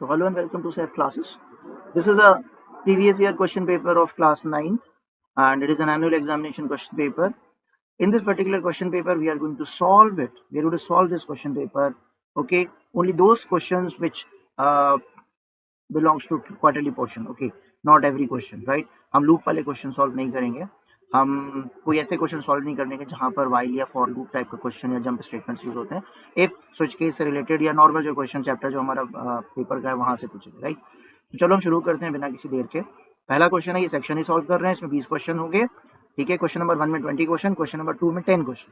So hello and welcome to SAFE classes. This is a previous year question paper of class 9th and it is an annual examination question paper. In this particular question paper, we are going to solve it. We are going to solve this question paper. Okay, only those questions which belongs to quarterly portion. Okay, not every question, right? हम loop वाले question solve नहीं करेंगे. हम कोई ऐसे question solve नहीं करने के जहां पर वाइल या फॉर लूप टाइप का क्वेश्चन या जंप स्टेटमेंट्स यूज होते हैं. इफ स्विच केस से रिलेटेड या नॉर्मल जो क्वेश्चन चैप्टर जो हमारा पेपर का है वहां से पूछेंगे, राइट? तो चलो हम शुरू करते हैं बिना किसी देर के. पहला क्वेश्चन है, ये सेक्शन ही सॉल्व कर रहे हैं, इसमें 20 क्वेश्चन होंगे. ठीक है, क्वेश्चन नंबर 1 में 20 क्वेश्चन, क्वेश्चन नंबर 2 में 10 क्वेश्चन.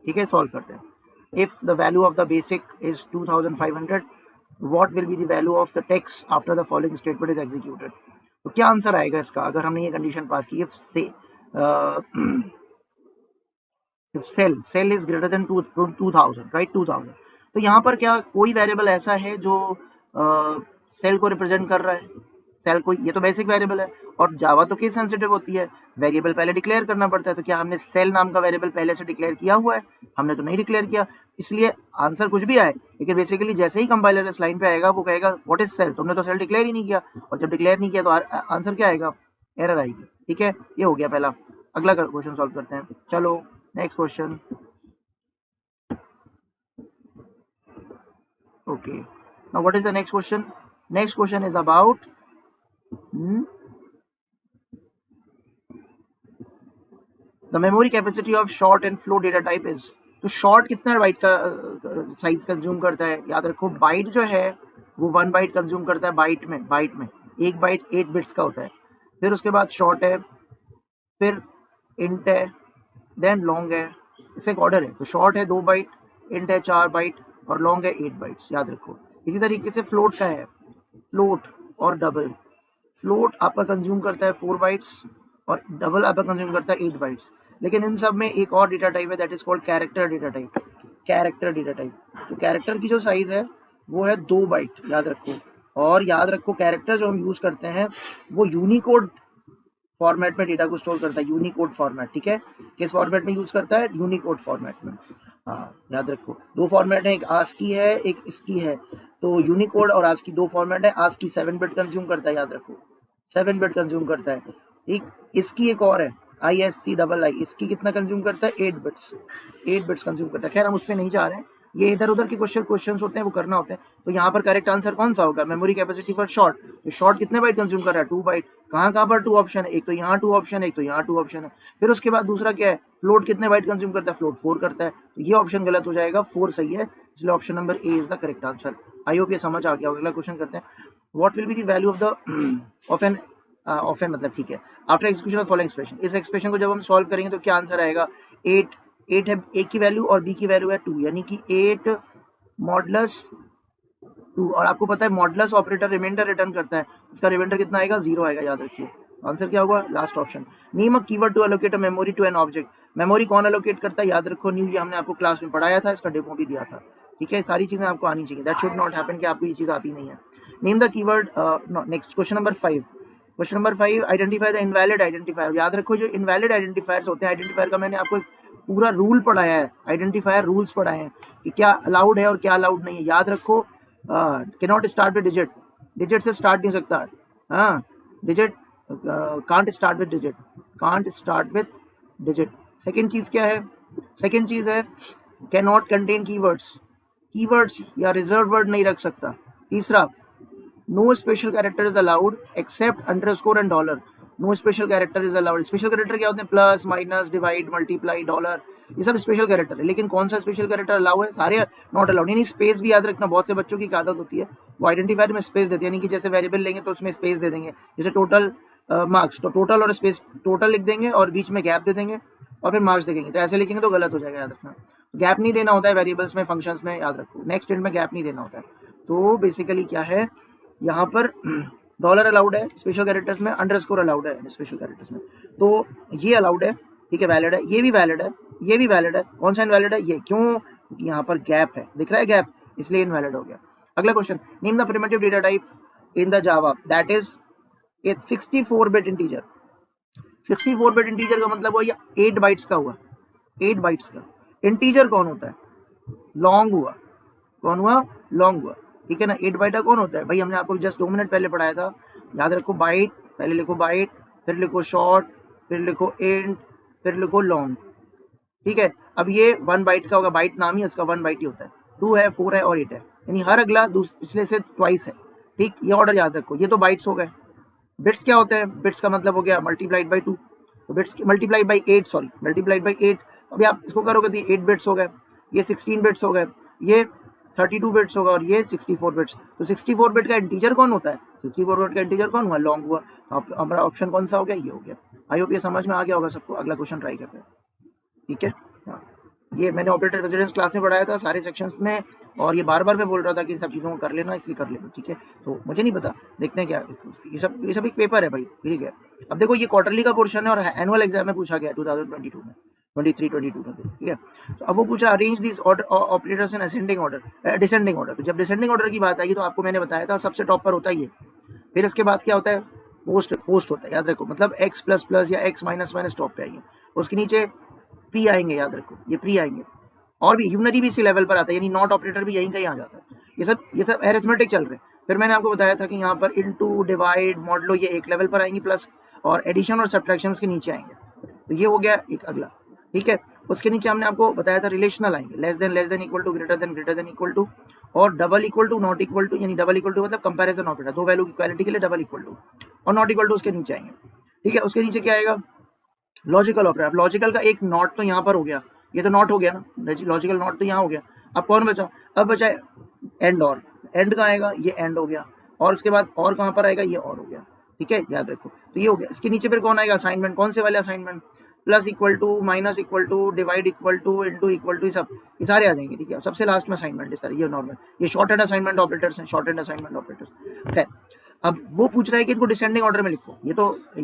ठीक है, सॉल्व करते हैं. If the value of the basic is 2500, what will be the value of the text after the following statement is executed. तो क्या आंसर आएगा इसका अगर हमने ये कंडीशन पास की, if cell is greater than 2000, right? 2000. तो यहाँ पर क्या कोई वेरिएबल ऐसा है जो सेल को रिप्रेजेंट कर रहा है? सेल को, ये तो बेसिक वेरिएबल है और जावा तो केस सेंसिटिव होती है, वेरिएबल पहले डिक्लेयर करना पड़ता है. तो क्या हमने सेल नाम का वेरिएबल पहले से डिक्लेयर किया हुआ है? हमने तो नहीं डिक्लेयर किया, इसलिए आंसर कुछ भी आए, लेकिन बेसिकली जैसे ही कंपाइलर इस लाइन पे आएगा वो कहेगा व्हाट इज सेल. तुमने तो सेल डिक्लेयर ही नहीं किया, और जब डिक्लेयर नहीं किया तो आंसर क्या आएगा? एरर आएगी. ठीक है, ये हो गया पहला. अगला क्वेश्चन सॉल्व करते हैं. चलो next question. Okay, now what is the next question? Next question is about the memory capacity of short and float data type is. तो शॉर्ट कितना बाइट का साइज कंज्यूम करता है? याद रखो बाइट जो है वो 1 बाइट कंज्यूम करता है. बाइट में एक बाइट 8 बिट्स का होता है. फिर उसके बाद शॉर्ट है, फिर इंट है, देन लॉन्ग है. इसका एक ऑर्डर है. तो शॉर्ट है 2 बाइट, इंट है 4 बाइट और लॉन्ग है 8 बाइट्स. याद रखो. इसी तरीके से फ्लोट का है, फ्लोट और डबल. फ्लोट आपका कंज्यूम करता है 4 बाइट्स और डबल आपका कंज्यूम करता है 8 बाइट्स. लेकिन इन सब में एक और डेटा टाइप है, that is called character data type. Character data type. तो कैरेक्टर की जो साइज है वो है 2 बाइट. याद रखो. और याद रखो कैरेक्टर जो हम यूज करते हैं वो यूनिकोड फॉर्मेट में डेटा को स्टोर करता है. Unicode format. ठीक है, किस फॉर्मेट में यूज करता है? यूनिकोड फॉर्मेट में. हाँ, याद रखो 2 फॉर्मेट है, एक आस्की है एक इसकी है. तो यूनिकोड और आस्की 2 फॉर्मेट है. आस्की 7 बिट कंज्यूम करता है, याद रखो 7 बिट कंज्यूम करता है. ठीक, इसकी एक और है ISCII. इसकी कितना कंज्यूम करता है? 8 बिट्स कंज्यूम करता है. खैर हम उस पर नहीं जा रहे हैं, ये इधर उधर के क्वेश्चन होते हैं वो करना होते हैं. तो यहाँ पर करेक्ट आंसर कौन सा होगा? Memory capacity for short. तो शॉर्ट कितने बाइट कंज्यूम कर रहा है? 2 बाइट. कहाँ पर 2 ऑप्शन है? एक तो यहाँ 2 ऑप्शन है, एक तो यहाँ 2 ऑप्शन है. फिर उसके बाद दूसरा क्या है? फ्लोट कितने बाइट कंज्यूम करता है? फ्लोट 4 करता है. तो ये ऑप्शन गलत हो जाएगा, 4 सही है, इसलिए option number A is the correct answer. I hope ये समझ आ गया होगा. अगला क्वेश्चन करते हैं. What will be the value of n मतलब ठीक है, after execution of following expression. इस एक्सप्रेशन को जब हम सॉल्व करेंगे तो क्या आंसर आएगा? 8 है ए की वैल्यू और बी की वैल्यू है 2, यानी कि 8 मॉडुलस 2. और आपको पता है मॉडुलस ऑपरेटर रिमाइंडर रिटर्न करता है, इसका रिमाइंडर कितना आएगा? 0 आएगा. याद रखिए आंसर क्या होगा? Last option. Name a keyword to allocate a memory to an object. Memory कौन एलोकेट करता है? याद रखो न्यू, ये हमने आपको क्लास में पढ़ाया था, इसका डेमो भी दिया था. ठीक है, सारी चीजें आपको आनी चाहिए. दैट शुड नॉट हैपन कि आपको ये चीज आती नहीं है. Name the keyword. Next question number 5. Question number 5, identify the invalid identifier. याद रखो जो इनवैलिड आइडेंटिफायर्स होते हैं, आइडेंटिफायर का मैंने आपको एक पूरा रूल पढ़ाया है, आइडेंटिफायर रूल्स पढ़ाए हैं कि क्या अलाउड है और क्या अलाउड नहीं है. याद रखो can not start with digit. Digit से स्टार्ट नहीं सकता. हाँ, digit can't start with digit, can't start with digit. Second चीज क्या है? सेकेंड चीज है कैन नॉट कंटेन कीवर्ड्स या रिजर्व वर्ड नहीं रख सकता. तीसरा, no special character is allowed except underscore and dollar. No special character is allowed. Special character क्या होते हैं? Plus, minus, divide, multiply, dollar, ये सब स्पेशल कैरेक्टर है. लेकिन कौन सा स्पेशल कैरेक्टर अलाउ है? सारे नॉट अलाउड. नहीं, स्पेस भी याद रखना. बहुत से बच्चों की आदत होती है वो आइडेंटिफायर में स्पेस देते हैं, यानी कि जैसे वेरिएबल लेंगे तो उसमें स्पेस दे देंगे. जैसे टोटल मार्क्स, तो टोटल और स्पेस, टोटल लिख देंगे और बीच में गैप दे देंगे और फिर मार्क्स देंगे. तो ऐसे लिखेंगे तो गलत हो जाएगा. याद रखना गैप नहीं देना होता है वेरिएबल्स में, फंक्शंस में. याद रखो नेक्स्ट स्टेट में गैप नहीं देना होता है. तो बेसिकली क्या है यहाँ पर? डॉलर अलाउड है स्पेशल कैरेक्टर्स में, अंडरस्कोर अलाउड है स्पेशल कैरेक्टर्स में. तो ये अलाउड है. ठीक है, वैलिड है. ये भी वैलिड है, ये भी वैलिड है. कौन सा इनवैलिड है? ये. क्यों? क्योंकि यहाँ पर गैप है, दिख रहा है गैप, इसलिए इनवैलिड हो गया. अगला question. Name the primitive data type in the Java that is a 64 bit integer. 64 bit integer का मतलब हुआ 8 बाइट्स का हुआ. 8 बाइट्स का इंटीजर कौन होता है? लॉन्ग हुआ. कौन हुआ? लॉन्ग हुआ. ठीक है ना। 8 बाइट का कौन होता है भाई, हमने आपको जस्ट 2 मिनट पहले पढ़ाया था, याद रखो बाइट, पहले लिखो बाइट, फिर लिखो शॉर्ट, फिर लिखो इंट, फिर लिखो लॉन्ग, ठीक है। अब ये 1 बाइट का होगा, बाइट नाम ही उसका 1 बाइट ही होता है। 2 है, 4 है और 8 है, यानी हर अगला पिछले से ट्वाइस है, ठीक। ये ऑर्डर याद रखो। ये तो बाइट्स हो गए। बिट्स क्या होते हैं, बिट्स का मतलब हो गया मल्टीप्लाइड बाई 2, तो bits multiplied by 8, sorry multiplied by 8। अभी आप इसको करोगे तो ये 8 बिट्स हो गए, ये 16 बिट्स हो गए, ये 32 बिट्स होगा और ये 64 बिट्स। तो 64 बिट का इंटीजर कौन होता है, 64 बिट का इंटीजर कौन हुआ, लॉन्ग हुआ। हमारा ऑप्शन कौन सा हो गया, ये हो गया। आई होप ये समझ में आ गया होगा सबको। अगला क्वेश्चन ट्राई करते हैं, ठीक है। हाँ, ये मैंने ऑपरेटर प्रेसिडेंस क्लास में पढ़ाया था सारे सेक्शंस में, और ये बार बार मैं बोल रहा था कि इन सब चीज़ों को कर लेना, इसलिए कर लेना, ठीक है। तो मुझे नहीं पता, देखते हैं क्या, ये सब एक पेपर है भाई, ठीक है। अब देखो ये क्वार्टरली का पोर्शन है और एनुअल एग्जाम में पूछा गया 2022 में, 23-22 में, ठीक है। तो अब वो पूछा arrange this order operators in ascending order, descending order. तो जब डिसेंडिंग ऑर्डर की बात आएगी तो आपको मैंने बताया था सबसे टॉप पर होता है ये, फिर इसके बाद क्या होता है, पोस्ट होता है, याद रखो। मतलब एक्स प्लस प्लस या एक्स माइनस माइनस टॉप पे आएंगे, उसके नीचे प्री आएंगे, याद रखो ये प्री आएंगे, और भी यूनरी भी इसी लेवल पर आता है, यानी नॉट ऑपरेटर भी यहीं कहीं आ जाता है। ये सब एरिथमेटिक चल रहे हैं। फिर मैंने आपको बताया था कि यहाँ पर इनटू, डिवाइड, मॉडलो ये एक लेवल पर आएंगी, प्लस और एडिशन और सब्ट्रैक्शन उसके नीचे आएंगे। तो ये हो गया एक अगला, ठीक है। उसके नीचे हमने आपको बताया था रिलेशनल आएंगे, less than equal to, greater than equal to, और double equal to, not equal to, यानी डबल इक्वल टू मतलब कंपैरिजन ऑपरेटर, दो वैल्यू की इक्वालिटी के लिए डबल इक्वल टू, और नॉट इक्वल टू उसके नीचे आएंगे, ठीक है। उसके नीचे क्या आएगा, लॉजिकल ऑपरेटर। लॉजिकल का एक नॉट तो यहाँ पर हो गया, ये तो नॉट हो गया ना, लॉजिकल नॉट तो यहाँ हो गया। अब कौन बचा, अब बचा एंड, और एंड कहाँ आएगा, ये एंड हो गया, और उसके बाद और कहाँ पर आएगा, ये और हो गया, ठीक है, याद रखो। तो ये हो गया। इसके नीचे फिर कौन आएगा, असाइनमेंट। कौन से वाले assignment, plus equal to, minus equal to, divide equal to, into equal to, ये सारे आ जाएंगे, ठीक है। सबसे लास्ट में असाइनमेंट, इस तरह ये नॉर्मल, ये शॉर्ट हैंड असाइनमेंट ऑपरेटर्स हैं, शॉर्ट हैंड असाइनमेंट ऑपरेटर्स। खैर, अब वो पूछ रहा है कि इनको डिसेंडिंग ऑर्डर में लिखो।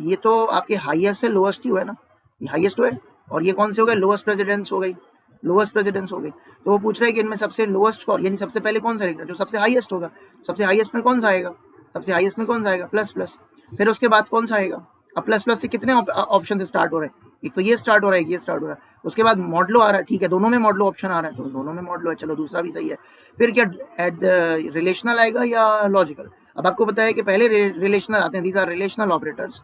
ये तो आपके हाईएस्ट से लोएस्ट ही हुआ है ना, ये हाईएस्ट हुआ है, और ये कौन से हो गए, लोएस्ट प्रेसिडेंस हो गई, लोएस्ट प्रेसिडेंस हो गई। तो वो पूछ रहा है कि इनमें सबसे लोएस्ट कौन, यानी सबसे पहले कौन सा लिखना, जो सबसे हाईएस्ट होगा। सबसे हाईएस्ट में कौन सा आएगा, सबसे हाईएस्ट में कौन सा आएगा, प्लस प्लस। फिर उसके बाद कौन सा आएगा, अब प्लस प्लस से कितने ऑप्शन से स्टार्ट हो रहे हैं, एक तो ये स्टार्ट हो रहा है, ये स्टार्ट हो रहा है। उसके बाद मॉडलो आ रहा है, ठीक है, दोनों में मॉडलो ऑप्शन आ रहा है, तो दोनों में मॉडलो है, चलो दूसरा भी सही है। फिर क्या रिलेशनल आएगा या लॉजिकल। अब आपको पता है कि पहले रिलेशनल आते हैं, दीज आर रिलेशनल ऑपरेटर्स,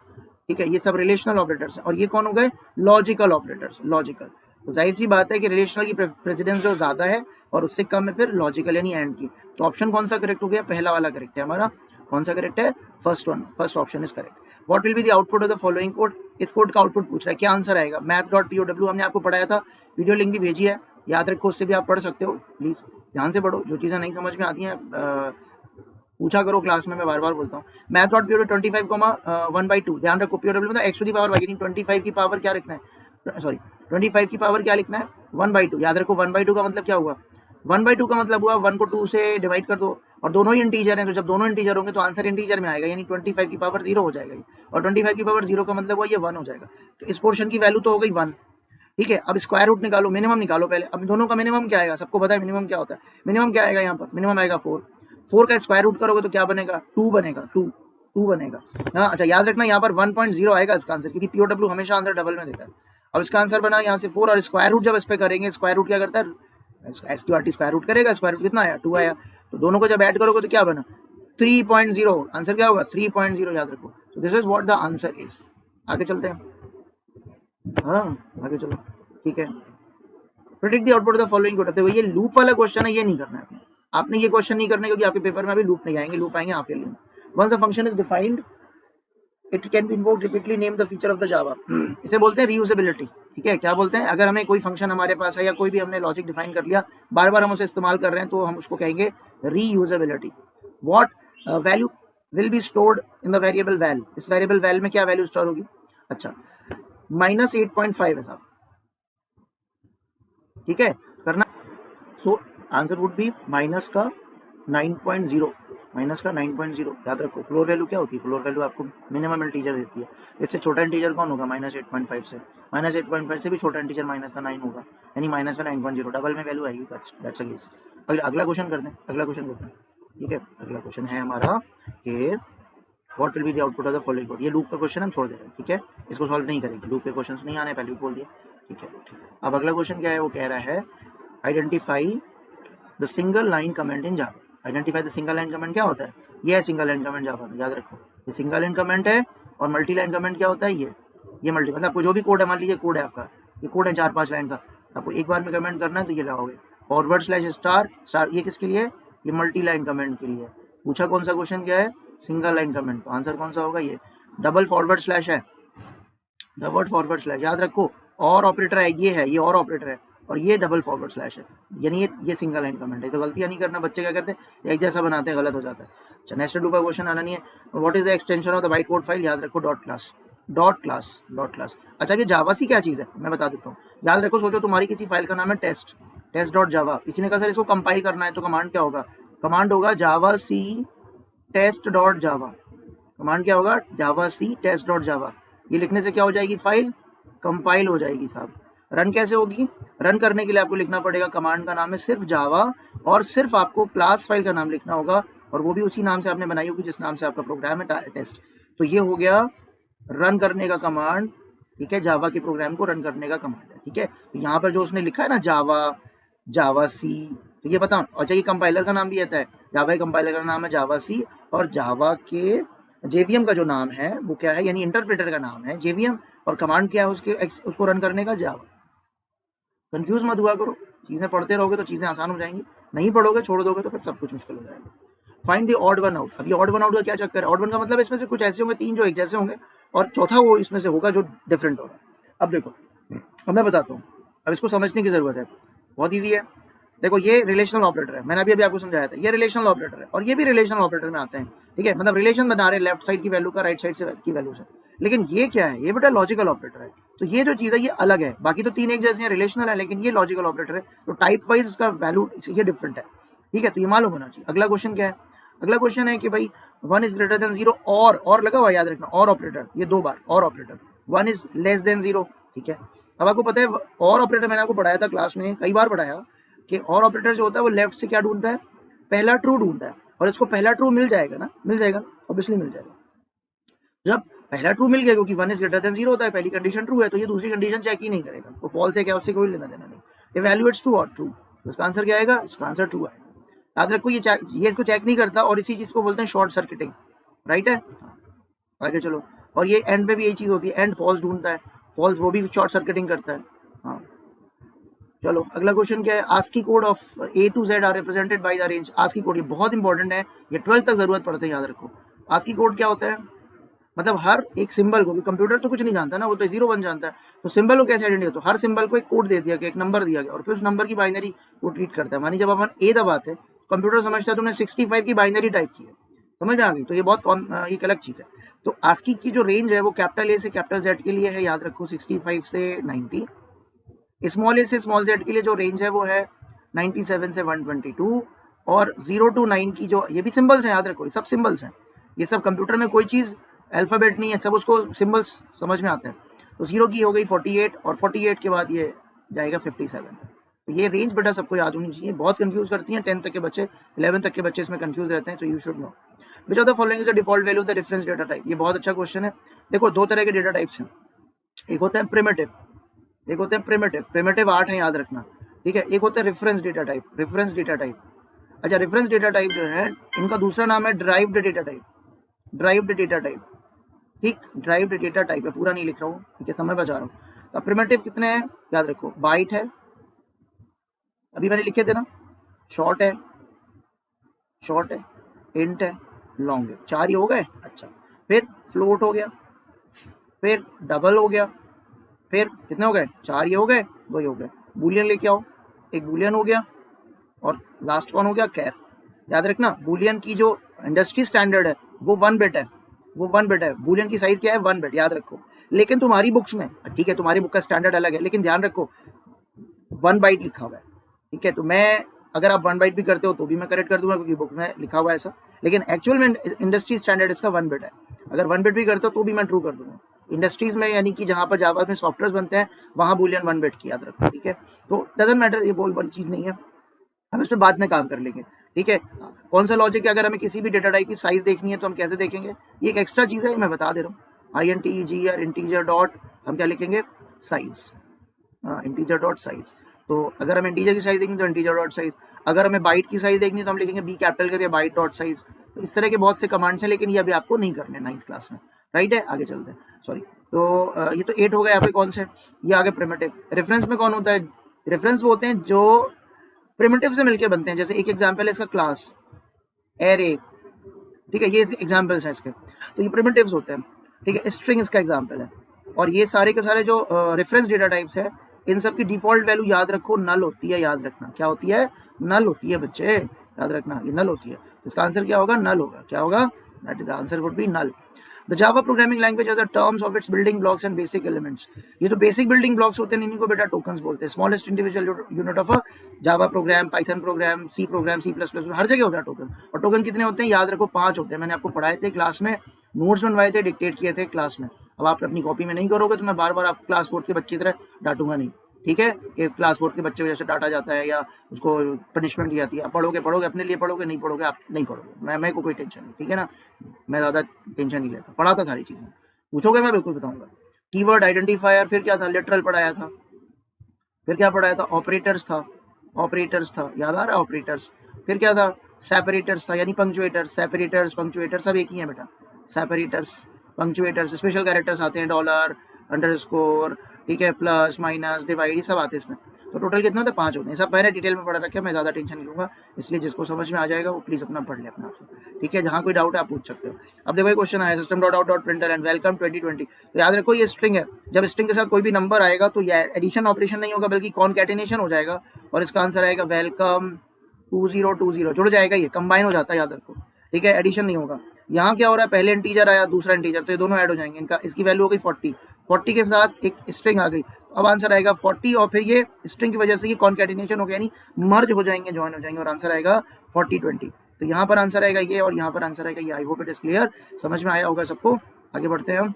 ठीक है, ये सब रिलेशनल ऑपरेटर्स हैं। और ये कौन हो गए, लॉजिकल ऑपरेटर्स, लॉजिकल। तो जाहिर सी बात है कि रिलेशनल की प्रेसिडेंस जो ज्यादा है और उससे कम है फिर लॉजिकल यानी एंड की। तो ऑप्शन कौन सा करेक्ट हो गया, पहला वाला करेक्ट है हमारा। कौन सा करेक्ट है, first one, first option is correct. What will be the output of the following code, इस कोड का आउटपुट पूछ रहा है, क्या आंसर आएगा। math.pow हमने आपको पढ़ाया था, वीडियो लिंक भी भेजी है, याद रखो, उससे भी आप पढ़ सकते हो। प्लीज ध्यान से पढ़ो, जो चीजें नहीं समझ में आती हैं पूछा करो क्लास में, मैं बार बार बोलता हूँ। math.pow 25, 1/2, ध्यान रखो, POW मतलब x to the power y, 25 की पावर क्या लिखना है, सॉरी 25 की पावर क्या लिखना है, 1/2। याद रखो 1/2 का मतलब क्या हुआ, 1/2 का मतलब हुआ 1 को 2 से डिवाइड कर दो, और दोनों ही इंटीजर हैं, तो जब दोनों इंटीजर होंगे तो आंसर इंटीजर में आएगा, यानी 25 की पावर 0 हो जाएगा, और 25 की पावर 0 का मतलब हुआ ये 1 हो जाएगा। तो इस पोर्शन की वैल्यू तो हो गई 1, ठीक है। अब स्क्वायर रूट निकालो, मिनिमम निकालो पहले। अब दोनों का मिनिमम क्या आएगा, सबको पता है मिनिमम क्या होता है। मिनिमम क्या आएगा यहाँ पर, मिनिमम आएगा 4। 4 का स्क्वायर रूट करोगे तो क्या बनेगा, 2 बनेगा, 2 बनेगा। हाँ अच्छा, याद रखना यहाँ पर 1.0 आएगा इसका आंसर, क्योंकि POW हमेशा आंसर डबल में देता है। अब इसका आंसर बना यहाँ से 4, और स्क्वायर रूट जब इस पर करेंगे, स्क्वायर रूट क्या करता है, SQRT स्क्वायर रूट करेगा, स्क्वायर रूट कितना आया, 2 आया। तो दोनों को जब ऐड करोगे तो क्या बना, 3.0, आंसर क्या होगा 3.0, याद रखो। तो this is what the answer is. आगे चलते हैं, हाँ आगे चलो, ठीक है। Predict the output of the following code. देखो ये लूप वाला क्वेश्चन है, ये नहीं करना है आपने ये क्वेश्चन नहीं करने, क्योंकि आपके पेपर में अभी लूप नहीं आएंगे, लूप आएंगे हाफ ईयरली में। Once the function is defined it can be invoked repeatedly, name the feature of the Java. इसे बोलते हैं रीयूजेबिलिटी, ठीक है। क्या बोलते हैं, अगर हमें कोई फंक्शन हमारे पास है या कोई भी हमने लॉजिक डिफाइन कर लिया, बार बार हम उसे इस्तेमाल कर रहे हैं, तो हम उसको कहेंगे reusability. What value will be stored in the variable val, इस वेरिएबल वैल में क्या वैल्यू स्टोर होगी, अच्छा -8.5 है साहब, ठीक है करना। So answer would B minus का 9.0, माइनस का 9.0। याद रखो फ्लोर वैल्यू क्या होती है, फ्लोर वैल्यू आपको मिनिमम इंटीजर देती है। इससे छोटा इंटीजर कौन होगा, -8.5 से, -8.5 से भी छोटा इंटीजर माइनस का 9 होगा, यानी माइनस का 9.0, डबल में वैल्यू आएगी। That's a case. अगला क्वेश्चन करते हैं, अगला क्वेश्चन करते हैं, ठीक है। अगला क्वेश्चन है हमारा कि what will be the output of the following code. ये लूप का क्वेश्चन हम छोड़ दे रहे हैं, ठीक है, इसको सॉल्व नहीं करेंगे, लूप के क्वेश्चन नहीं आने, पहले भी बोल दिया, ठीक है। अब अगला क्वेश्चन क्या है, वो कह रहा है identify the single line comment in Java. Identify the single line comment क्या होता है, ये है सिंगल लाइन कमेंट जावा में, याद रखो ये सिंगल लाइन कमेंट है। और मल्टी लाइन कमेंट क्या होता है, ये मल्टी, मतलब आपको जो भी कोड है, मान लीजिए कोड है आपका, ये कोड है 4-5 लाइन का, आपको एक बार में कमेंट करना है तो ये लगाओगे फॉरवर्ड स्लैश स्टार स्टार, ये किसके लिए, ये मल्टी लाइन कमेंट के लिए। पूछा कौन सा क्वेश्चन क्या है, सिंगल लाइन कमेंट, तो आंसर कौन सा होगा, ये डबल फॉरवर्ड स्लैश है, डबल फॉरवर्ड स्लैश, याद रखो और ऑपरेटर है, ये और ऑपरेटर है, और ये डबल फॉरवर्ड स्लैश है, यानी ये सिंगल लाइन कमेंट है। तो गलतियां नहीं करना, बच्चे क्या करते हैं एक जैसा बनाते हैं, गलत हो जाता है। अच्छा नेक्स्ट टू का क्वेश्चन आना नहीं है, what is the extension of the byte code file, याद रखो dot class, dot class, dot class. अच्छा ये जावा सी क्या चीज़ है, मैं बता देता हूँ, याद रखो, सोचो तुम्हारी किसी फाइल का नाम है टेस्ट, टेस्ट डॉट जावा, किसी ने कहा सर इसको कंपाइल करना है, तो कमांड क्या होगा, कमांड होगा जावा सी टेस्ट डॉट जावा, कमांड क्या होगा, जावा सी टेस्ट डॉट जावा। ये लिखने से क्या हो जाएगी, फाइल कंपाइल हो जाएगी साहब। रन कैसे होगी, रन करने के लिए आपको लिखना पड़ेगा, कमांड का नाम है सिर्फ जावा, और सिर्फ आपको क्लास फाइल का नाम लिखना होगा, और वो भी उसी नाम से आपने बनाई होगी जिस नाम से आपका प्रोग्राम है टेस्ट। तो ये हो गया रन करने का कमांड, ठीक है, जावा के प्रोग्राम को रन करने का कमांड है, ठीक है। तो यहाँ पर जो उसने लिखा है ना जावा, जावा सी, तो ये बताओ। अच्छा ये कंपाइलर का नाम भी आता है, जावा कंपाइलर का नाम है जावा सी, और जावा के जेवीएम का जो नाम है वो क्या है, यानी इंटरप्रेटर का नाम है जेवीएम, और कमांड क्या है उसको रन करने का, जावा। कंफ्यूज मत हुआ करो, चीजें पढ़ते रहोगे तो चीजें आसान हो जाएंगी, नहीं पढ़ोगे छोड़ दोगे तो फिर सब कुछ मुश्किल हो जाएगा। Find the odd one out. अब ये ऑड वन आउट का क्या चक्कर है, ऑड वन का मतलब इसमें से कुछ ऐसे होंगे 3 जो एक जैसे होंगे, और चौथा वो इसमें से होगा जो डिफरेंट होगा। अब देखो, अब मैं बताता हूँ, अब इसको समझने की जरूरत है, बहुत ईजी है। देखो ये रिलेशनल ऑपरेटर है, मैंने अभी आपको समझाया था, ये रिलेशनल ऑपरेटर है, और ये भी रिलेशनल ऑपरेटर में आते हैं, ठीक है, मतलब रिलेशन बना रहे लेफ्ट साइड की वैल्यू का राइट साइड से की वैल्यू से। लेकिन ये क्या है, ये बेटा लॉजिकल ऑपरेटर है। तो ये जो चीज़ है ये अलग है, बाकी तो 3 एक जैसे हैं, रिलेशनल है, लेकिन ये लॉजिकल ऑपरेटर है, तो टाइप वाइज इसका वैल्यू ये डिफरेंट है, ठीक है। तो ये मालूम होना चाहिए। अगला क्वेश्चन क्या है, अगला क्वेश्चन है कि भाई 1 इज ग्रेटर देन 0, और लगा हुआ, याद रखना, और ऑपरेटर, ये 2 बार और ऑपरेटर, 1 इज लेस देन 0, ठीक है। अब आपको पता है और ऑपरेटर मैंने आपको पढ़ाया था क्लास में, कई बार पढ़ाया कि और ऑपरेटर जो होता है वो लेफ्ट से क्या ढूंढता है, पहला ट्रू ढूंढता है, और इसको पहला ट्रू मिल जाएगा ना, मिल जाएगा, ऑब्वियसली मिल जाएगा। जब पहला ट्रू मिल गया, क्योंकि 1 इज ग्रेटर देन 0 होता है, पहली कंडीशन ट्रू है, तो ये दूसरी कंडीशन चेक ही नहीं करेगा, तो फॉल्स है क्या, उससे कोई लेना देना नहीं, इवैल्यूएट्स ट्रू और ट्रू, तो इसका आंसर क्या आएगा, इसका आंसर ट्रू आएगा। याद रखो ये इसको चेक नहीं करता, और इसी चीज को बोलते हैं शॉर्ट सर्किटिंग, राइट है। आगे चलो, और ये एंड में भी यही चीज होती है, एंड फॉल्स ढूंढता है, फॉल्स वो भी शॉर्ट सर्किटिंग करता है। हाँ चलो अगला क्वेश्चन क्या है, ASCII code of A to Z are represented by the range. ASCII code ये बहुत इंपॉर्टेंट है, ये 12th तक जरूरत पड़ता है, याद रखो। आस्की कोड क्या होता है, मतलब हर एक सिंबल को, कंप्यूटर तो कुछ नहीं जानता ना, वो तो 0 1 जानता है, तो सिंबल को कैसे आइडेंटिफाई, तो हर सिंबल को एक कोड दे दिया गया, एक नंबर दिया गया, और फिर उस नंबर की बाइनरी वो ट्रीट करता है। मानी जब अपन A दबाते हैं, कंप्यूटर समझता है तुमने 65 की बाइनरी टाइप की है, समझ में आ गई, तो ये बहुत एक अलग चीज है। तो आस्की की जो रेंज है वो कैपिटल A से कैपिटल Z के लिए है, याद रखो 65 से 90। स्मॉल ए से स्मॉल जेड के लिए जो रेंज है वो है 97 से 122, और 0 to 9 की जो, ये भी सिंबल्स हैं, याद रखो, ये सब सिंबल्स हैं, ये सब कंप्यूटर में कोई चीज़ अल्फ़ाबेट नहीं है, सब उसको सिंबल्स समझ में आते हैं। तो 0 की हो गई 48, और 48 के बाद ये जाएगा 57। तो ये रेंज बेटा सबको याद होनी चाहिए, बहुत कंफ्यूज करती हैं 10th तक के बच्चे, 11th तक के बच्चे इसमें कंफ्यूज रहते हैं, तो you should know. Which of the following is the default value of the reference data type. ये बहुत अच्छा क्वेश्चन है। देखो 2 तरह के डेटा टाइप्स हैं, एक होता है प्रिमिटिव, एक होते हैं प्रिमिटिव, प्रिमिटिव 8 है, याद रखना, ठीक है। एक होता है reference data type, reference data type. अच्छा रेफरेंस डेटा टाइप जो है, इनका दूसरा नाम है derived data type, derived data type, ठीक, ड्राइव्ड डेटा टाइप है, पूरा नहीं लिख रहा हूँ, ठीक है, समय बचा रहा हूँ। तो प्रिमिटिव कितने हैं, याद रखो, बाइट है, अभी मैंने लिखे थे ना, शॉर्ट है, शॉर्ट है, इंट है, लॉन्ग है, 4 ही हो गए। अच्छा फिर फ्लोट हो गया, फिर डबल हो गया, फिर कितने हो गए, 4 ये हो गए, 2 ये हो गए। बूलियन लेके आओ, एक बूलियन हो गया, और लास्ट वन हो गया कैर। याद रखना बूलियन की जो इंडस्ट्री स्टैंडर्ड है वो 1 बिट है, वो 1 बिट है, बूलियन की साइज क्या है 1 बिट, याद रखो। लेकिन तुम्हारी बुक्स में, ठीक है, तुम्हारी बुक का स्टैंडर्ड अलग है, लेकिन ध्यान रखो 1 बाइट लिखा हुआ है, ठीक है। तो मैं, अगर आप 1 बाइट भी करते हो तो भी मैं करेक्ट कर दूंगा, क्योंकि बुक में लिखा हुआ है ऐसा, लेकिन एक्चुअल में इंडस्ट्री स्टैंडर्ड इसका 1 बिट है। अगर 1 बिट भी करते हो तो भी मैं ट्रू कर दूंगा। इंडस्ट्रीज में, यानी कि जहां पर जावा में सॉफ्टवेयर बनते हैं, वहां बूलियन 1 बिट की, याद रखो, ठीक है। तो डजंट मैटर, ये बहुत बड़ी चीज नहीं है, हम इस पर बाद में काम कर लेंगे, ठीक है। कौन सा लॉजिक है, अगर हमें किसी भी डेटा टाइप की साइज देखनी है तो हम कैसे देखेंगे, ये एक एक्स्ट्रा चीज है, मैं बता दे रहा हूँ, INTEGR इंटीजर डॉट, हम क्या लिखेंगे, साइज, इंटीजर डॉट साइज। तो अगर हम इंटीजर की साइज देखेंगे तो इंटीजर डॉट साइज। अगर हमें बाइट की साइज देखनी है तो हम लिखेंगे बी कैपिटल करके बाइट डॉट साइज। तो इस तरह के बहुत से कमांड्स हैं, लेकिन ये अभी आपको नहीं करने 9th क्लास में, राइट है। आगे चलते हैं, सॉरी। तो ये तो 8 हो गए यहाँ पे कौन से, ये आगे प्रिमिटिव। रेफरेंस में कौन होता है, रेफरेंस वो होते हैं जो प्रिमिटिव से मिलके बनते हैं। जैसे एक एग्जाम्पल है इसका क्लास, एरे, ठीक है, ये एग्जाम्पल्स हैं इसके, तो ये प्रिमिटिव्स होते हैं, ठीक है। स्ट्रिंग इसका एग्जाम्पल है। और ये सारे के सारे जो रेफरेंस डेटा टाइप्स है, इन सब की डिफॉल्ट वैल्यू याद रखो, नल होती है, याद रखना। क्या होती है, नल होती है बच्चे, याद रखना, ये नल होती है। इसका आंसर क्या होगा, नल होगा। क्या होगा, that is the answer would be null. The Java programming language has the terms of its building blocks and basic elements. ये जो बेसिक बिल्डिंग ब्लॉक्स होते हैं इन्हीं को बेटा टोकन्स बोलते हैं। Smallest individual unit of a Java program, Python program, C program, C++, हर जगह होता है टोकन। और टोकन कितने होते हैं, याद रखो 5 होते हैं। मैंने आपको पढ़ाए थे क्लास में, नोट्स बनवाए थे, डिक्टेट किए थे क्लास में। अब आप अपनी कॉपी में नहीं करोगे तो मैं बार बार आपको क्लास 4 के बच्चे की तरह डांटूंगा नहीं, ठीक है। कि क्लास 4 के बच्चे को जैसे डांटा जाता है या उसको पनिशमेंट दी जाती है। आप पढ़ोगे पढ़ोगे, अपने लिए पढ़ोगे, नहीं पढ़ोगे आप नहीं पढ़ोगे, मैं को कोई टेंशन नहीं, ठीक है ना। मैं ज़्यादा टेंशन नहीं लेता, पढ़ाता सारी चीज़ें, पूछोगे मैं बिल्कुल बताऊंगा। कीवर्ड आइडेंटिफायर, फिर क्या था, लिटरल पढ़ाया था, फिर क्या पढ़ाया था, ऑपरेटर्स था, ऑपरेटर्स था, याद आ रहा है ऑपरेटर्स। फिर क्या था, सेपरेटर्स था, यानी पंक्चुएटर्स, सेपरेटर्स, पंक्चुएटर्स सब एक ही है बेटा। सेपरेटर्स, पंक्चुएटर्स, स्पेशल कैरेक्टर्स आते हैं, डॉलर, अंडरस्कोर, ठीक है, प्लस, माइनस, डिवाइड, ये सब आते हैं इसमें। तो टोटल कितने होते हैं, 5 होते हैं। सब मैंने डिटेल में पढ़ा रखे, मैं ज़्यादा टेंशन नहीं लूँगा, इसलिए जिसको समझ में आ जाएगा वो प्लीज़ अपना पढ़ ले अपना आप, ठीक है। जहाँ कोई डाउट है आप पूछ सकते हो। अब देखो ये क्वेश्चन आया, system dot out dot printer and welcome 2020। तो याद रखो ये स्ट्रिंग है, जब स्ट्रिंग के साथ कोई भी नंबर आएगा तो ये एडिशन ऑपरेशन नहीं होगा बल्कि कॉनकैटिनेशन हो जाएगा, और इसका आंसर आएगा वेलकम 2020। जुड़ जाएगा, ये कंबाइन हो जाता है, याद रखो, ठीक है, एडिशन नहीं होगा। यहाँ क्या हो रहा है, पहले इंटीजर आया, दूसरा इंटीजर, तो ये दोनों ऐड हो जाएंगे, इनका इसकी वैल्यू हो गई 40, 40 के साथ एक स्ट्रिंग आ गई। अब आंसर आएगा 40, और फिर ये स्ट्रिंग की वजह से ये कॉनकैटिनेशन हो गया, यानी मर्ज हो जाएंगे, ज्वाइन हो जाएंगे, और आंसर आएगा 4020। तो यहाँ पर आंसर आएगा ये, और यहाँ पर आंसर आएगा ये। आई होप इट इज क्लियर, समझ में आया होगा सबको। आगे बढ़ते हैं हम।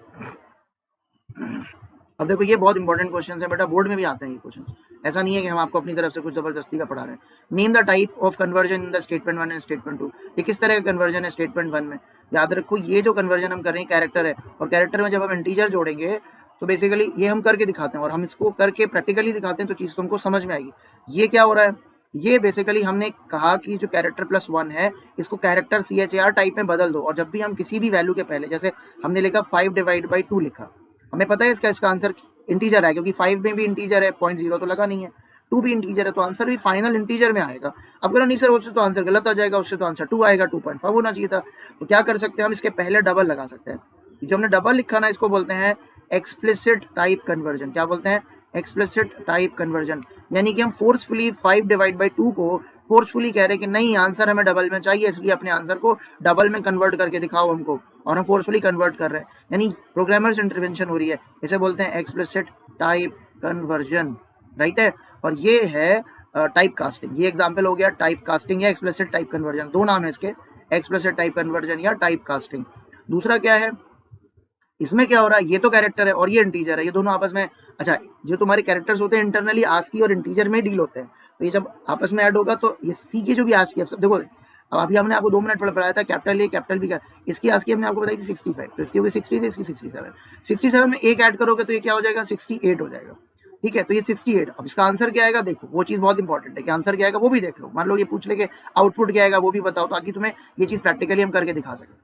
अब देखो ये बहुत इंपॉर्टेंट क्वेश्चन है बेटा, बोर्ड में भी आते हैं ये क्वेश्चन। ऐसा नहीं है कि हम आपको अपनी तरफ से कुछ जबरदस्ती का पढ़ा रहे हैं। Name the type of conversion in the statement 1 and statement 2। ये किस तरह का कन्वर्जन है स्टेटमेंट 1 में, याद रखो ये जो कन्वर्जन हम कर रहे हैं कैरेक्टर है, और कैरेक्टर में जब हम इंटीजर जोड़ेंगे तो बेसिकली ये हम करके दिखाते हैं, और हम इसको करके प्रैक्टिकली दिखाते हैं तो चीज़ तुमको समझ में आएगी। ये क्या हो रहा है, ये बेसिकली हमने कहा कि जो कैरेक्टर +1 है इसको कैरेक्टर CHAR टाइप में बदल दो, और जब भी हम किसी भी वैल्यू के पहले, जैसे हमने लिखा 5/2 लिखा, हमें पता है इसका आंसर इंटीजर है, क्योंकि 5 में भी इंटीजर है, 0.0 तो लगा नहीं है, 2 भी इंटीजर है, तो आंसर भी फाइनल इंटीजर में आएगा। अब अगर नहीं सर उससे तो आंसर गलत आ जाएगा, उससे तो आंसर 2 आएगा, 2.5 होना चाहिए था। तो क्या कर सकते हैं हम, इसके पहले डबल लगा सकते हैं। जो हमने डबल लिखा ना, इसको बोलते हैं एक्सप्लिसिट टाइप कन्वर्जन। क्या बोलते हैं, एक्सप्लिसिट टाइप कन्वर्जन। यानी कि हम फोर्सफुली 5/2 को फोर्सफुली कह रहे हैं कि नहीं आंसर हमें डबल में चाहिए, इसलिए अपने आंसर को डबल में कन्वर्ट करके दिखाओ हमको, और हम फोर्सफुली कन्वर्ट कर रहे हैं, यानी प्रोग्रामर्स इंटरवेंशन हो रही है। इसे बोलते हैं एक्सप्लिसिट टाइप कन्वर्जन, राइट है। और ये है टाइप कास्टिंग। ये एग्जाम्पल हो गया टाइप कास्टिंग या एक्सप्लिसिट टाइप कन्वर्जन, दो नाम है इसके, एक्सप्लिसिट टाइप कन्वर्जन या टाइप कास्टिंग। दूसरा क्या है, इसमें क्या हो रहा है, ये तो कैरेक्टर है और ये इंटीजर है, ये दोनों आपस में, अच्छा जो तुम्हारे कैरेक्टर्स होते हैं इंटरनली आस्की और इंटीजर में डील होते हैं, तो ये जब आपस में ऐड होगा तो ये सी की जो भी आस्की, अब देखो अब अभी हमने आपको 2 मिनट पढ़ाया था कैपिटल ए कैपिटल बी का, इसकी आस्की हमने आपको बताई थी 65, तो इसकी होगी 60 से इसकी 67, 67 में एक ऐड करोगे तो ये क्या हो जाएगा 68 हो जाएगा, ठीक है। तो ये 68, अब इसका आंसर क्या आएगा, देखो वो चीज़ बहुत इंपॉर्टेंट है कि आंसर क्या आएगा वो भी देख लो, मान लो ये पूछ ले कि आउटपुट क्या आएगा वो भी बताओ, ताकि तुम्हें ये चीज़ प्रैक्टिकली हम करके दिखा सकें,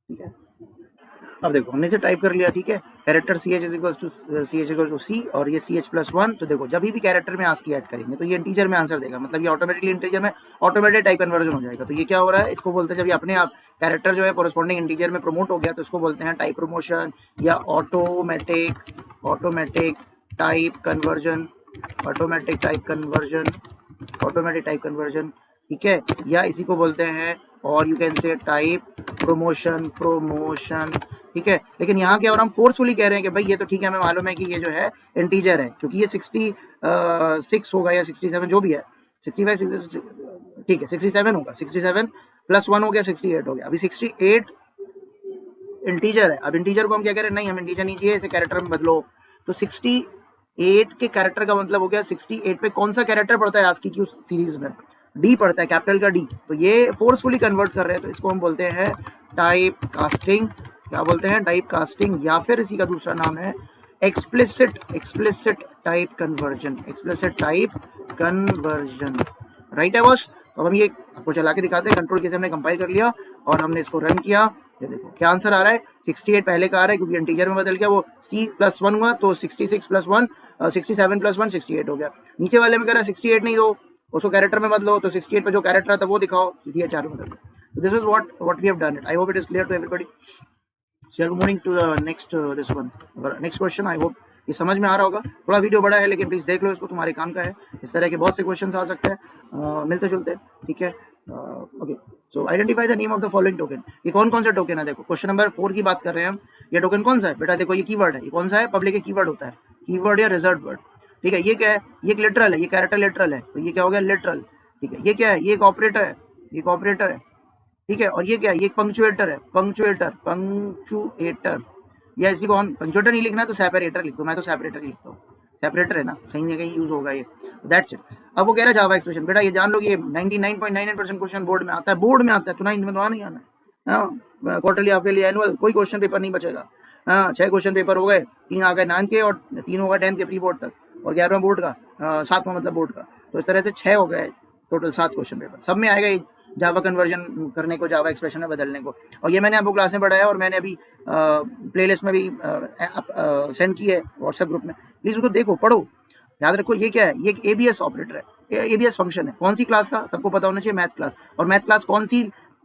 ठीक है। अब देखो हमने इसे टाइप कर लिया, ठीक है, कैरेक्टर CH=C और ये CH+1, तो देखो जब भी कैरेक्टर में आस्की ऐड करेंगे तो ये इंटीजर में आंसर देगा, मतलब ये ऑटोमेटिकली इंटीजर में ऑटोमेटेड टाइप कन्वर्जन हो जाएगा। तो ये क्या हो रहा है, इसको बोलते हैं जब ये अपने आप कैरेक्टर जो है कोरस्पॉन्डिंग इंटीजर में प्रमोट हो गया तो इसको बोलते हैं टाइप प्रमोशन या automatic type conversion, automatic type conversion, ठीक है, या इसी को बोलते हैं और you can say type promotion, ठीक है। लेकिन यहाँ क्या और हम फोर्सफुली कह रहे हैं कि भाई ये तो ठीक है, हमें मालूम है कि ये जो है इंटीजर है, क्योंकि ये 66 होगा या 67 जो भी है, 65 ठीक है 67 होगा, 67 + 1 हो गया 68 हो गया। अभी 68 इंटीजर है, अब इंटीजर को हम क्या कह रहे हैं, नहीं हम इंटीजर नहीं चाहिए, इसे कैरेक्टर में बदलो। तो 68 के कैरेक्टर का मतलब हो गया 68 पे कौन सा कैरेक्टर पड़ता है आस्की की उस सीरीज में, डी पड़ता है, कैपिटल का डी, तो ये फोर्सफुली कन्वर्ट कर रहे हैं, तो इसको हम बोलते हैं टाइप कास्टिंग। क्या बोलते हैं, टाइप कास्टिंग, या फिर इसी का दूसरा नाम है एक्सप्लिसिट टाइप कन्वर्जन, राइट है बॉस? तो अब हम ये आपको चला के दिखाते हैं। कंट्रोल कैसे हमने कंपाइल कर लिया और हमने इसको रन किया। ये देखो क्या आंसर आ रहा है, 68 पहले का आ रहा है क्योंकि इंटीजर में बदल गया, वो C+1 हुआ तो 66 + 1 67 + 1 68 हो गया। नीचे वाले में कह रहा है 68 नहीं दो, उसको कैरेक्टर में बदलो, तो 68 पे जो कैरेक्टर आता है वो दिखाओ, CH में बदल दो। This is what we have done it. I hope it is clear to everybody. So moving to the next this one, next question. I hope ये समझ में आ रहा होगा। थोड़ा वीडियो बड़ा है लेकिन प्लीज देख लो इसको, तुम्हारे काम का है। इस तरह के बहुत से क्वेश्चंस आ सकते हैं मिलते जुलते, ठीक है। Okay, so identify the name of the following token. ये कौन कौन सा टोकन है? देखो क्वेश्चन नंबर 4 की बात कर रहे हैं हम। ये टोकन कौन सा है बेटा? देखो ये कीवर्ड है। ये कौन सा है? पब्लिक कीवर्ड होता है, कीवर्ड या रिजर्व वर्ड, ठीक है। ये क्या है? ये एक लिटरल है, ये कैरेक्टर लिटरल है, तो ये क्या हो गया? लिटरल, ठीक है। ये क्या है? ये एक ऑपरेटर है, ये एक ऑपरेटर है, ठीक है। और ये क्या है? ये एक पंक्चुएटर है, पंक्चुएटर, पंक्चुएटर। या इसी को हम पंक्चुएटर नहीं लिखना तो सेपरेटर लिख दो, मैं तो सेपरेटर ही लिखता हूँ, सेपरेटर है ना, सही जगह यूज होगा ये, दैट्स इट। अब वो कह रहा है जावा एक्सप्रेशन। बेटा ये जान लो कि ये 99.99% क्वेश्चन बोर्ड में आता है, बोर्ड में आता है, तो 9th में तो नहीं आना है। क्वार्टरली, हाफ ईयरली, एनुअल, कोई क्वेश्चन पेपर नहीं बचेगा। हाँ, 6 क्वेश्चन पेपर हो गए, 3 आ गए 9th के और 3 होगा 10th के प्री बोर्ड तक, और 11वां बोर्ड का, 7वां मतलब बोर्ड का। तो इस तरह से 6 हो गए टोटल, 7 क्वेश्चन पेपर, सब में आएगा जावा कन्वर्जन करने को, जावा एक्सप्रेशन में बदलने को। और ये मैंने आपको क्लास में पढ़ाया और मैंने अभी प्लेलिस्ट में भी सेंड की है व्हाट्सएप ग्रुप में, प्लीज उसको देखो, पढ़ो, याद रखो। ये क्या है? ये एक एबीएस ऑपरेटर है, एबीएस फंक्शन है। कौन सी क्लास का? सबको पता होना चाहिए, मैथ क्लास। और मैथ क्लास कौन सी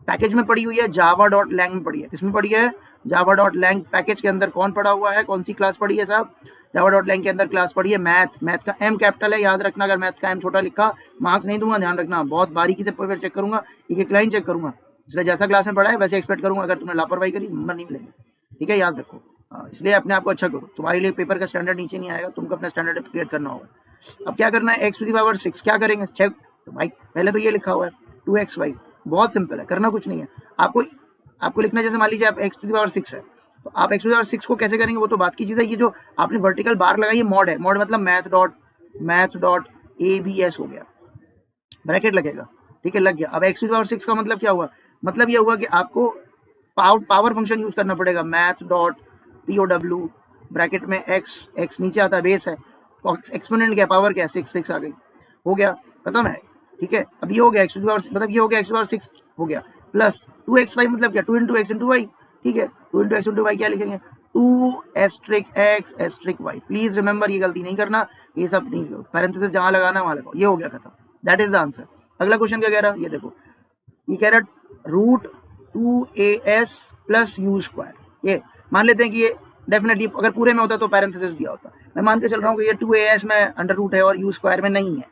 पैकेज में पड़ी हुई है? java.lang में पड़ी है। किसमें पड़ी है? java.lang पैकेज के अंदर कौन पड़ा हुआ है? कौन सी क्लास पड़ी है साहब? java.lang के अंदर क्लास पड़ी है मैथ। मैथ का एम कैपिटल है, याद रखना। अगर मैथ का एम छोटा लिखा मार्क्स नहीं दूंगा, ध्यान रखना। बहुत बारीकी से पेपर चेक करूंगा, एक एक लाइन चेक करूंगा, इसलिए जैसा क्लास में पढ़ा है वैसे एक्सपेक्ट करूंगा। अगर तुमने लापरवाही करी नंबर नहीं मिलेंगे, ठीक है, याद रखो। इसलिए अपने आप को अच्छा करो, तुम्हारे लिए पेपर का स्टैंडर्ड नीचे नहीं आएगा, तुमको अपना स्टैंडर्ड क्रिएट करना होगा। अब क्या करना है? x⁶ क्या करेंगे? चेक, तो भाई पहले तो ये लिखा हुआ है 2xy, बहुत सिंपल है, करना कुछ नहीं है आपको लिखना। जैसे मान लीजिए आप x⁶ है, तो आप x⁶ को कैसे करेंगे वो तो बात की चीज है। ये जो आपने वर्टिकल बार लगाई है मॉड है, मॉड मतलब math.abs हो गया, ब्रैकेट लगेगा, ठीक है, लग गया। अब x⁶ का मतलब क्या हुआ? मतलब ये हुआ कि आपको पावर फंक्शन यूज करना पड़ेगा, math.pow, ब्रैकेट में x नीचे आता है, बेस है, एक्सपोनेंट क्या, पावर क्या, 6 फिक्स आ गई, हो गया, खत्म है, ठीक है। अब ये हो गया मतलब ये हो गया x⁶ हो गया, प्लस 2xy मतलब क्या, 2 × x × y, ठीक है। 2 × x × y क्या लिखेंगे? 2*x*y। प्लीज रिमेंबर, ये गलती नहीं करना, ये सब नहीं, पैरेंथेसिस जहां लगाना वहां लगाओ, ये हो गया खत्म, दैट इज द आंसर। अगला क्वेश्चन क्या कह रहा है? ये देखो, ये कह रहा है √2as + u²। ये मान लेते हैं कि ये डेफिनेटली अगर पूरे में होता तो पैरेंथेसिस दिया होता। मैं मान के चल रहा हूँ कि ये 2as में √ है और u² में नहीं है।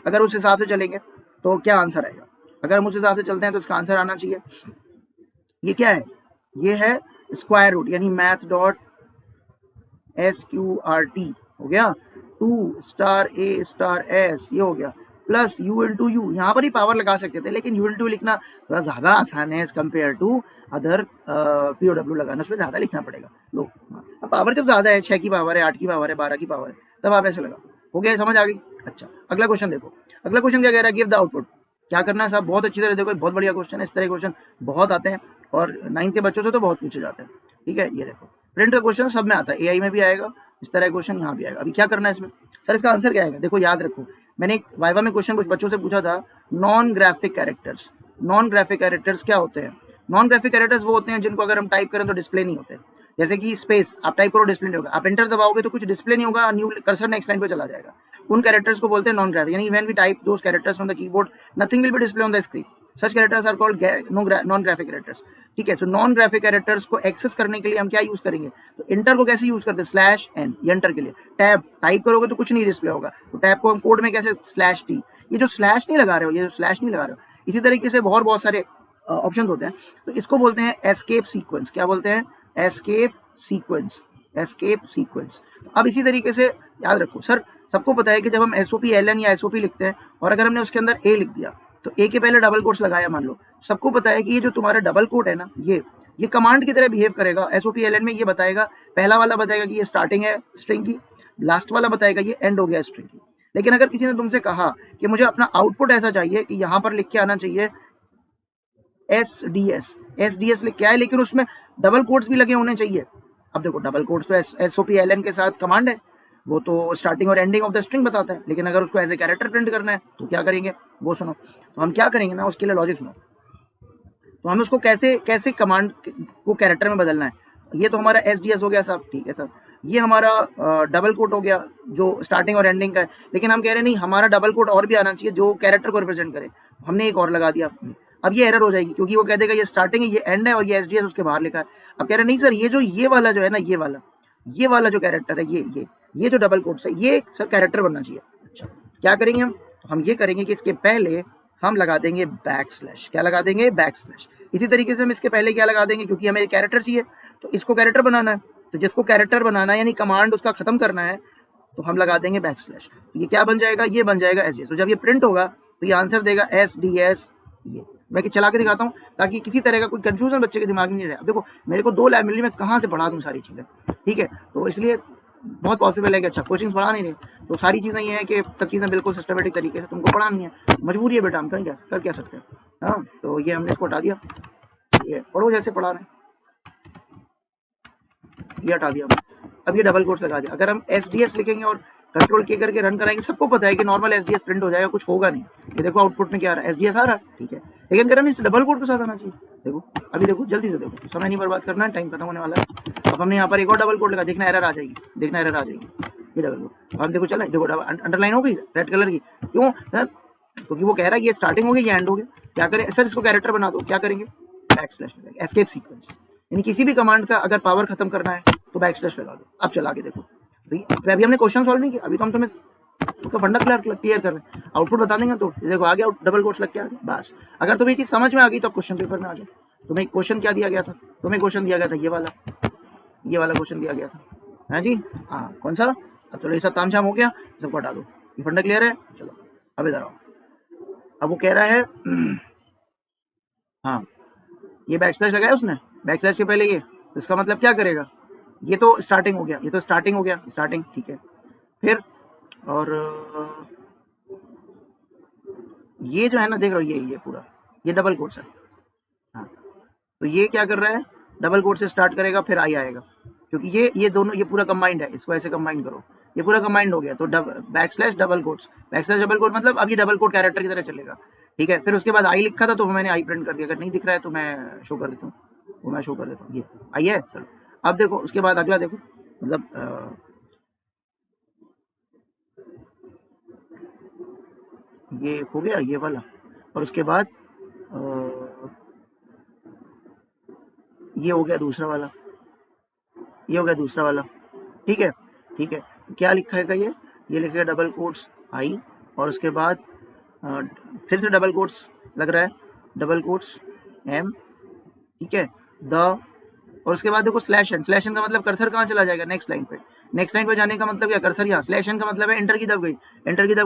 अगर उस हिसाब से चलेंगे तो क्या आंसर आएगा? अगर हम उस हिसाब से चलते हैं तो इसका आंसर आना चाहिए, ये क्या है? ये है स्क्वायर रूट, यानी math.sqrt हो गया, 2*a*s ये हो गया, प्लस u × u। यहाँ पर ही पावर लगा सकते थे, लेकिन u × u लिखना थोड़ा ज्यादा आसान है as compared to other POW लगाना, उसमें ज्यादा लिखना पड़ेगा। लो, अब पावर जब ज्यादा है, 6 की पावर है, 8 की पावर है, 12 की पावर है, तब आप ऐसे लगा, हो गया, समझ आ गई? अच्छा, अगला क्वेश्चन देखो। अगला क्वेश्चन क्या कह रहा है? Give the output. क्या करना है साहब? बहुत अच्छी तरह देखो, बहुत बढ़िया क्वेश्चन है। इस तरह क्वेश्चन बहुत आते हैं और 9th के बच्चों से तो बहुत पूछे जाते हैं, ठीक है। ये देखो, प्रिंट का क्वेश्चन सब में आता है, AI में भी आएगा, इस तरह क्वेश्चन यहाँ भी आएगा। अभी क्या करना है इसमें? सर इसका आंसर क्या आएगा? देखो याद रखो, मैंने एक वाइवा में क्वेश्चन कुछ बच्चों से पूछा था, non graphic characters. Non graphic characters क्या होते हैं? नॉन ग्राफिक कैरेक्टर्स वो होते हैं जिनको अगर हम टाइप करें तो डिस्प्ले नहीं होते। जैसे कि स्पेस, आप टाइप करो डिस्प्ले नहीं होगा, आप एंटर दबाओगे तो कुछ डिस्प्ले नहीं होगा, न्यू कर्सर नेक्स्ट लाइन पे चला जाएगा। उन कैरेक्टर्स को बोलते हैं नॉन ग्राफिक, यानी when we type those characters on the keyboard nothing will be display on the screen, such characters are called non graphic characters, ठीक है। तो नॉन ग्राफिक कैरेक्टर्स को एक्सेस करने के लिए हम क्या यूज करेंगे? तो इंटर को कैसे यूज करते हैं? /n, ये इंटर के लिए। टैब टाइप करोगे तो कुछ नहीं डिस्प्ले होगा, तो टैब को हम कोड में कैसे /t, ये जो स्लैश नहीं लगा रहे हो, ये जो स्लैश नहीं लगा रहे हो, इसी तरीके से बहुत सारे ऑप्शन होते हैं, तो इसको बोलते हैं एस्केप सीक्वेंस। क्या बोलते हैं? Escape sequence, escape sequence. अब इसी तरीके से याद रखो, सर सबको पता है कि जब हम SOP/LN या SOP लिखते हैं और अगर हमने उसके अंदर A लिख दिया तो A के पहले डबल कोट्स लगाया, मान लो, सबको पता है कि ये जो तुम्हारा डबल कोट है ना, ये कमांड की तरह बिहेव करेगा। SOP/LN में ये बताएगा, पहला वाला बताएगा कि ये स्टार्टिंग है स्ट्रिंग की, लास्ट वाला बताएगा ये एंड हो गया स्ट्रिंग की। लेकिन अगर किसी ने तुमसे कहा कि मुझे अपना आउटपुट ऐसा चाहिए कि यहाँ पर लिख के आना चाहिए SDS लिख के आए, लेकिन उसमें डबल कोट्स भी लगे होने चाहिए। अब देखो, डबल कोट्स तो SOP/LN के साथ कमांड है, वो तो स्टार्टिंग और एंडिंग ऑफ द स्ट्रिंग बताता है, लेकिन अगर उसको एज ए कैरेक्टर प्रिंट करना है तो क्या करेंगे वो सुनो। तो हम क्या करेंगे ना, उसके लिए लॉजिक सुनो। तो हमें उसको कैसे कैसे कमांड को कैरेक्टर में बदलना है। ये तो हमारा एस हो गया साहब, ठीक है सर। ये हमारा डबल कोट हो गया जो स्टार्टिंग और एंडिंग का है, लेकिन हम कह रहे हैं नहीं हमारा डबल कोट और भी आना चाहिए जो कैरेक्टर को रिप्रेजेंट करे। हमने एक और लगा दिया, अब ये एरर हो जाएगी क्योंकि वो कह देगा ये स्टार्टिंग है, ये एंड है और ये एस उसके बाहर लिखा है। अब कह रहे हैं नहीं सर, ये वाला जो है ना, ये वाला जो कैरेक्टर है, ये जो डबल कोट्स है, ये सर कैरेक्टर बनना चाहिए। अच्छा, क्या करेंगे हम? तो हम ये करेंगे कि इसके पहले हम लगा देंगे बैकस्लैश। क्या लगा देंगे? बैकस्लैश। इसी तरीके से हम इसके पहले क्या लगा देंगे, क्योंकि हमें कैरेक्टर चाहिए तो इसको कैरेक्टर बनाना है, तो जिसको कैरेक्टर बनाना है यानी कमांड उसका खत्म करना है, तो हम लगा देंगे बैकस्लैश। ये क्या बन जाएगा? ये बन जाएगा एस। तो जब ये प्रिंट होगा तो ये आंसर देगा SDS। ये मैं चला के दिखाता हूँ ताकि किसी तरह का कोई कंफ्यूजन बच्चे के दिमाग में नहीं रहे। अब देखो मेरे को 2 लैब मिली, मैं कहाँ से पढ़ा दूँ सारी चीज़ें, ठीक है। तो इसलिए बहुत पॉसिबल है कि अच्छा कोचिंग पढ़ा नहीं रहे, तो सारी चीज़ें ये है कि सब चीज़ें बिल्कुल सिस्टमेटिक तरीके से तुमको पढ़ानी है, मजबूरी है बेटा, हम कर क्या सकते हैं। हाँ, तो ये हमने इसको हटा दिया, ये पढ़ो जैसे पढ़ा रहे हैं, ये हटा दिया। अब ये डबल कोट्स लगा दिया। अगर हम SDS लिखेंगे और कंट्रोल के करके रन कराएंगे, सबको पता है कि नॉर्मल SDS प्रिंट हो जाएगा, कुछ होगा नहीं। ये देखो आउटपुट में क्या आ रहा है, SDS आ रहा है, ठीक है। लेकिन अगर हम इस डबल कोट के साथ आना चाहिए, देखो अभी देखो जल्दी से देखो, समय नहीं बर्बाद करना है, टाइम खत्म होने वाला है। अब हमने यहाँ पर एक और डबल कोट लगा, देखना एरर आ जाएगी, देखना एरर आ जाएगी। ये डबल कोट हम देखो चला, देखो अंडरलाइन हो गई रेड कलर की, क्यों? क्योंकि वो कह रहा है ये स्टार्टिंग हो गई, ये एंड हो गया। क्या करें सर, इसको कैरेक्टर बना दो, क्या करेंगे? बैकस्लैश लगाएंगे, एस्केप सीक्वेंस, यानी किसी भी कमांड का अगर पावर खत्म करना है तो बैकस्लैश लगा दो। अब चला के देखो, अभी हमने क्वेश्चन सॉल्व नहीं किया, अभी तो हम तुम्हें उसका फंडा क्लियर कर रहे हैं, आउटपुट बता देंगे। तो देखो आ गया, डबल कोट्स लग के आ गया, बस। अगर तुम्हें ये चीज समझ में आ गई तो क्वेश्चन पेपर में आ जाओ। तुम्हें क्वेश्चन क्या दिया गया था? तुम्हें क्वेश्चन दिया गया था ये वाला क्वेश्चन दिया गया था, है जी। हाँ, कौन सा? अब चलो ये सब तामझाम हो गया, सबको हटा दो, ये फंडा क्लियर है। चलो अब इधर आओ। अब वो कह रहा है हाँ, ये बैकस्लैश लगाया उसने, बैकस्लैश के पहले ये, तो इसका मतलब क्या करेगा? ये तो स्टार्टिंग हो गया, स्टार्टिंग, ठीक है। फिर और ये जो है ना, देख रहे हो, ये पूरा ये डबल कोट्स है। हाँ, तो ये क्या कर रहा है? डबल कोट से स्टार्ट करेगा, फिर आई आएगा, क्योंकि ये दोनों ये पूरा कंबाइंड है, इसको ऐसे कंबाइन करो, ये पूरा कंबाइंड हो गया। तो backslash double quotes, backslash double quote मतलब अब ये डबल कोट कैरेक्टर की तरह चलेगा, ठीक है। फिर उसके बाद आई लिखा था तो मैंने आई प्रिंट कर दिया, अगर नहीं दिख रहा है तो मैं शो कर देता हूँ, ये आई है। चलो अब देखो उसके बाद अगला देखो, मतलब ये हो गया ये वाला, और उसके बाद ये हो गया दूसरा वाला, ठीक है। क्या लिखा है? ये लिखेगा डबल कोट्स आई, और उसके बाद फिर से डबल कोट्स लग रहा है, डबल कोट्स एम, ठीक है, द, और उसके बाद देखो स्लैश एन का मतलब कर्सर कहाँ चला जाएगा? नेक्स्ट लाइन पे जाने का मतलब क्या? कर्सर यहाँ, स्लैश एन का मतलब है एंटर की दब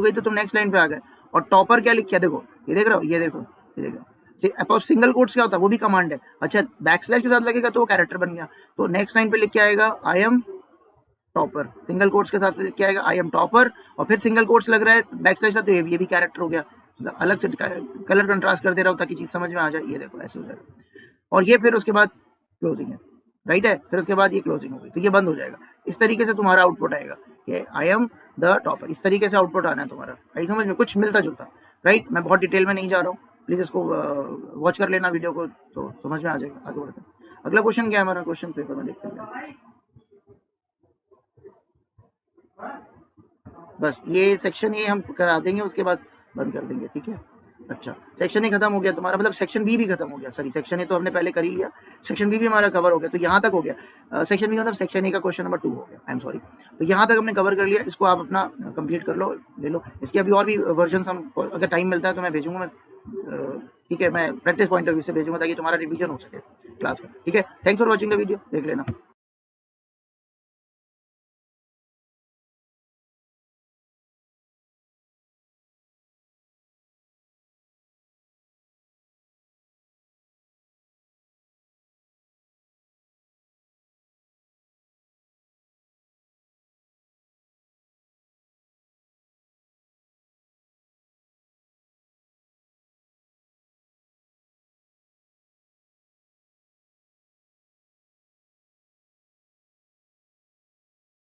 गई तो तुम नेक्स्ट लाइन पे आ गए। और टॉपर क्या लिखा है? देखो ये देख रहे हो, ये देखो सिंगल कोट्स क्या होता है? वो भी कमांड है। अच्छा, बैकस्लैश के साथ लगेगा तो वो कैरेक्टर बन गया, तो नेक्स्ट लाइन पे लिख के आएगा I am topper, single quotes के साथ लिख के आएगा आई एम टॉपर, और फिर सिंगल कोट्स लग रहा है बैकस्लैश साथ, तो ये भी कैरेक्टर हो गया। अलग से कलर कंट्रास्ट कर दे रहा हूँ ताकि चीज समझ में आ जाए। ये देखो ऐसे हो जाएगा, और ये फिर उसके बाद क्लोजिंग है, राइट है, फिर उसके बाद ये क्लोजिंग हो गई तो ये बंद हो जाएगा। इस तरीके से तुम्हारा आउटपुट आएगा कि आई एम द टॉपर, इस तरीके से आउटपुट आना है तुम्हारा। आई समझ में? कुछ मिलता जुलता, राइट। मैं बहुत डिटेल में नहीं जा रहा हूँ, प्लीज इसको वॉच कर लेना वीडियो को, तो समझ में आ जाएगा। आगे बढ़ते हैं, अगला क्वेश्चन क्या है हमारा? क्वेश्चन पेपर में देखते हैं। बस ये सेक्शन ए हम करा देंगे, उसके बाद बंद कर देंगे, ठीक है। अच्छा, सेक्शन ए खत्म हो गया तुम्हारा, मतलब सेक्शन बी भी खत्म हो गया। सॉरी, सेक्शन ए तो हमने पहले कर ही लिया, सेक्शन बी भी हमारा कवर हो गया, तो यहाँ तक हो गया। सेक्शन बी मतलब सेक्शन ए का क्वेश्चन नंबर 2 हो गया, आई एम सॉरी। तो यहाँ तक हमने कवर कर लिया, इसको आप अपना कंप्लीट कर लो, ले लो। इसके अभी और भी वर्जन हम अगर टाइम मिलता है तो मैं भेजूंगा, ठीक है, मैं प्रैक्टिस पॉइंट ऑफ व्यू से भेजूंगा ताकि तुम्हारा रिवीजन हो सके क्लास का, ठीक है। Thanks for watching the video, देख लेना।